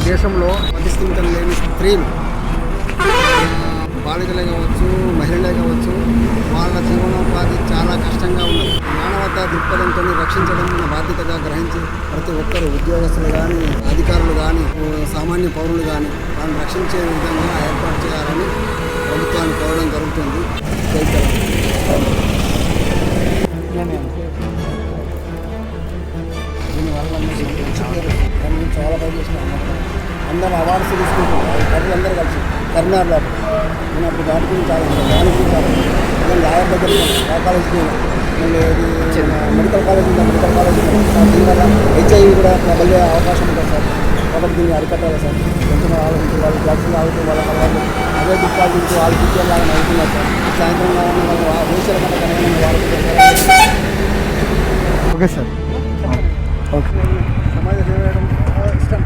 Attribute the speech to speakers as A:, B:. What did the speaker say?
A: దేశంలో ప్రతిష్ఠితం లేని స్త్రీలు, బాలికలే కావచ్చు, మహిళలే కావచ్చు, వాళ్ళ జీవనోపాధి చాలా కష్టంగా ఉన్నది. మానవతా దృక్పథంతో రక్షించడం మన బాధ్యతగా గ్రహించి ప్రతి ఒక్కరు, ఉద్యోగస్తులు కానీ, అధికారులు కానీ, సామాన్య పౌరులు కానీ వాళ్ళని రక్షించే విధంగా ఏర్పాటు చేయాలని ప్రభుత్వాన్ని కోరడం జరుగుతుంది. దీనివల్ల చాలా పని చేసిన అందరూ అవార్డ్స్ తీసుకుంటున్నారు. అందరూ కలిసి కరీంనగర్లో నేను అప్పుడు దాని గురించి లాయర్ దగ్గర లా కాలేజ్కి మళ్ళీ మెడికల్ కాలేజ్ ఉంది, మెడికల్ కాలేజ్ దీనివల్ల హెచ్ఐవి కూడా వెళ్ళే అవకాశం ఉంటుంది సార్. కాబట్టి దీన్ని అరికట్టాలి సార్. కొంచెం ఆలోచించి వాళ్ళు డ్రగ్స్ తాగుతూ వాళ్ళ అదే డిపాజిట్ వాళ్ళు టీచర్ లాగా నడుతున్నారు సార్. సాయంత్రం వాళ్ళు వేసే వాడుకుంటారు. Okay sir. ఓకే. సమాజ సేవ చేయడం ఇష్టం.